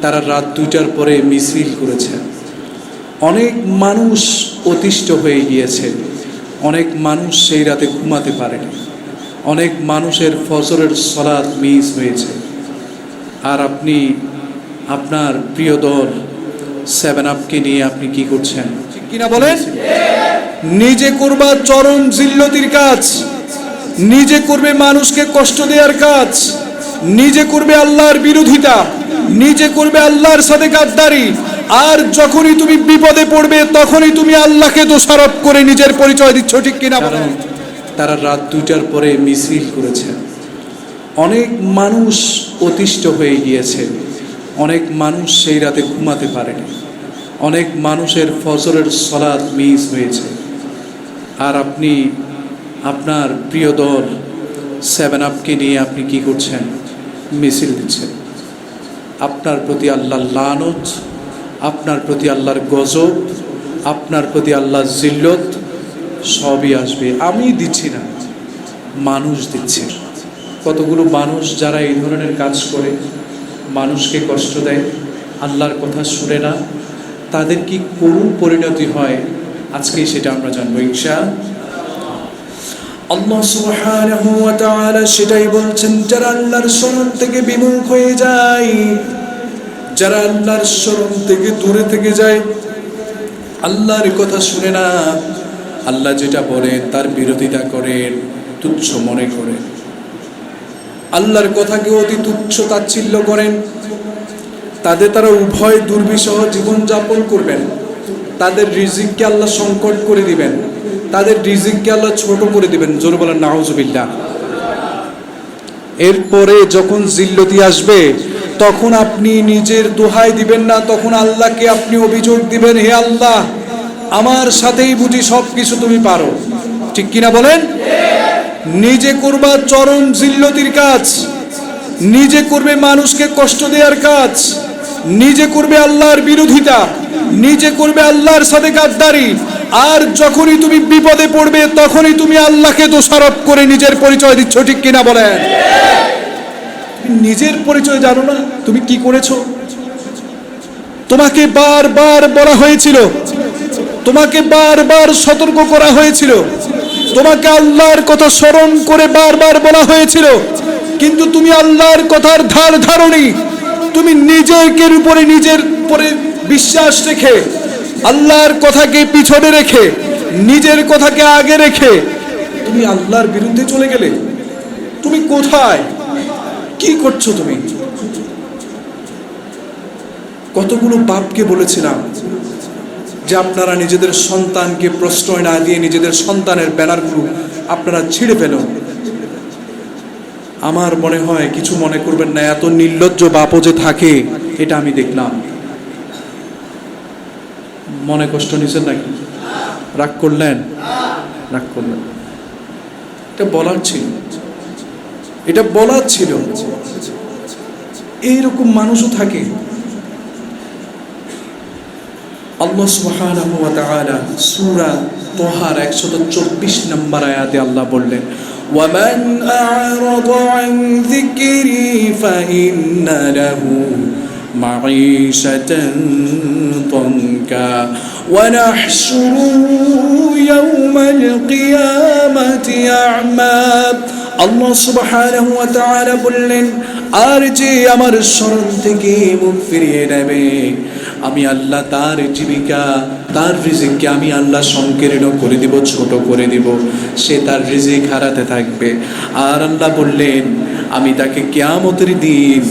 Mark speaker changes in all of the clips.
Speaker 1: তারা রাত 2টার পরে মিছিল করেছে। অনেক মানুষ অতিষ্ঠ হয়ে গিয়েছে, অনেক মানুষ সেই রাতে ঘুমাতে পারেনি, অনেক মানুষের ফজরের সালাত মিস হয়েছে। আর আপনি আপনার প্রিয় দল 7 আপকে নিয়ে আপনি কি করছেন? ঠিক কিনা বলেন? নিজে করবা চরম জিল্লতির কাজ, নিজে করবে মানুষকে কষ্ট দেওয়ার কাজ, নিজে করবে আল্লাহর বিরোধিতা, নিজে করবে আল্লাহর সাথে গাদ্দারি। আর যখনই তুমি বিপদে পড়বে তখনই তুমি আল্লাহকে দোষারোপ করে নিজের পরিচয় দিচ্ছ। ঠিক কিনা বলেন? তারা রাত 2টার পরে মিছিল করেছে। অনেক মানুষ অতিষ্ঠ হয়ে গিয়েছে, অনেক মানুষ সেই রাতে ঘুমাতে পারেনি, অনেক মানুষের ফজরের সালাত মিস হয়েছে। আর আপনি আপনার প্রিয় দল 7 আপকে নিয়ে আপনি কি করছেন? মিছিল দিচ্ছেন। আপনার প্রতি আল্লাহর লানত, আপনার প্রতি আল্লাহর গজব, আপনার প্রতি আল্লাহর জিল্লত সবই আসবে। আমি দিচ্ছি না, মানুষ দিচ্ছে। কতগুলো মানুষ যারা এই ধরনের কাজ করে, মানুষকে কষ্ট দেয়, আল্লাহর কথা শুনে না, তাদের কি করুণ পরিণতি হয় আজকেই সেটা আমরা জানবো ইনশাআল্লাহ। আল্লাহ সুবহানাহু ওয়া তাআলা সেটাই বলছেন, যারা আল্লাহর শরণ থেকে বিমুখ হয়ে যায়, যারা আল্লাহর শরণ থেকে দূরে থেকে যায়, আল্লাহর কথা শুনে না, আল্লাহ যেটা বলেন তার বিরোধিতা করেন, তুচ্ছ মনে করেন, আল্লাহর কথাকে অতি তুচ্ছ তাচ্ছিল্য করেন, তাদের তারা উভয় দুর্বিষহ জীবনযাপন করবেন। তাদের রিজিককে আল্লাহ সংকট করে দিবেন, তাদের রিজিককে আল্লাহ ছোট করে দিবেন। জোরে বলেন নাউজুবিল্লাহ। এরপরে যখন জিল্লতি আসবে তখন আপনি নিজের দোহাই দিবেন না, তখন আল্লাহকে আপনি অভিযোগ দিবেন, হে আল্লাহ, আমার সাথেই বুঝি সব কিছু তুমি পারো। ঠিক কিনা বলেন? নিজে করবা চরম জিল্লতির কাজ, নিজে করবে মানুষকে কষ্ট দেওয়ার কাজ, নিজে করবে আল্লাহর বিরোধিতা, নিজে করবে আল্লাহর সাথে গাদ্দারি। আর যখনই তুমি বিপদে পড়বে তখনই তুমি আল্লাহকে দোষারোপ করে নিজের পরিচয় দিচ্ছ। ঠিক কিনা বলেন? নিজের পরিচয় জানো না তুমি কি করেছো? তোমাকে বারবার বলা হয়েছিল, তোমাকে বারবার সতর্ক করা হয়েছিল, তোমাকে আল্লাহর কথা স্মরণ করে বারবার বলা হয়েছিল, কিন্তু তুমি আল্লাহর কথার ধার ধারণি। তুমি নিজের উপরে নিজের উপরে বিশ্বাস রেখে, আল্লাহর কথাকে পিছনে রেখে, নিজের কথাকে আগে রেখে তুমি আল্লাহর বিরুদ্ধে চলে গেলে। তুমি কোথায়? কি করছো তুমি? কতগুলো বাপকে বলেছিলাম যে আপনারা নিজেদের সন্তানকে প্রশ্রয় না দিয়ে নিজেদের সন্তানের ব্যানারগুলো আপনারা ছিঁড়ে ফেলো। আমার মনে হয় কিছু মনে করবেন না, এত নির্লজ্জ বাপও যে থাকে এটা আমি দেখলাম। মনে কষ্ট নিছেন নাকি? রাগ করলেন? রাগ করলেন? এটা বলার ছিল, এটা বলার ছিল। এইরকম মানুষও থাকে। আল্লাহ সুবহানাহু ওয়া তাআলা সূরা তাহার 124 নম্বর আয়াতে আল্লাহ বললেন, ওয়ামান আ'রাদা আন যিকরি ফাইন্না লাহু মাঈশাতান তানকা ওয়া নাহশুরুহু ইয়াওমাল কিয়ামাতি আ'মা। আল্লাহ সুবহানাহু ওয়া তাআলা বললেন, আর যে আমার শরণ থেকে মুখ ফিরিয়ে নেবে, আমি আল্লাহ তার জীবিকা, তার রিজিককে আমি আল্লাহ সংকীর্ণ করে দিব, ছোট করে দিব। সে তার রিজিক হারাতে থাকবে। আর আল্লাহ বললেন, আমি তাকে কিয়ামতের দিন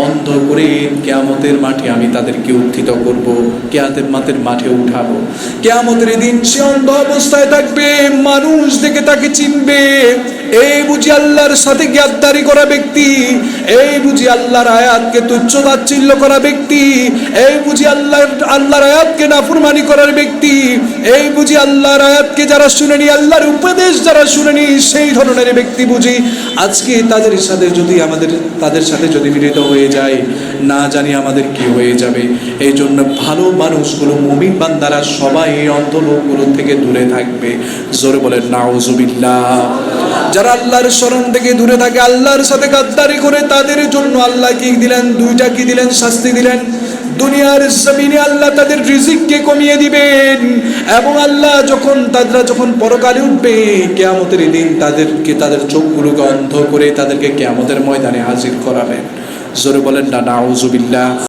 Speaker 1: অন্ধ করে কিয়ামতের মাঠে আমি তাদেরকে উত্থিত করব, কিয়ামতের মাঠে উঠাবো। কিয়ামতের দিন সে অন্ধ অবস্থায় থাকবে, মানুষ দেখে তাকে চিনবে। এই বুঝি আল্লাহর সাথে গাদ্দারি করা ব্যক্তি, এই বুঝি আল্লাহর আয়াতকে তুচ্ছ তাচ্ছিল্য করা ব্যক্তি, এই বুঝি আল্লাহর আয়াতকে নাফরমানি করার ব্যক্তি, এই বুঝি আল্লাহর আয়াতকে যারা শুনেনি, আল্লাহর উপদেশ যারা শুনেনি, সেই ধরনের ব্যক্তি বুঝি আজকে তাদের সাথে যদি মিলিত হয়ে হয়ে যায়, না জানি আমাদের কি হয়ে যাবে। এই জন্য ভালো মানুষগুলো, মুমিন বান্দারা সবাই এই অন্ধ লোকগুলো থেকে দূরে থাকবে। জোরে বলেন নাউজুবিল্লাহ। যারা আল্লাহর স্মরণ থেকে দূরে থাকে, আল্লাহর সাথে গাদ্দারি করে, তাদের জন্য আল্লাহ কি দিলেন? দুইটা কি দিলেন? শাস্তি দিলেন। দুনিয়ার জমিনে আল্লাহ তাদের রিজিককে কমিয়ে দিবেন, এবং আল্লাহ তারা যখন পরকালে উঠবে, কিয়ামতের দিন তাদের চোখগুলোকে অন্ধ করে তাদেরকে কিয়ামতের ময়দানে হাজির করাবেন। জোরে বলেন না নাউজুবিল্লাহ।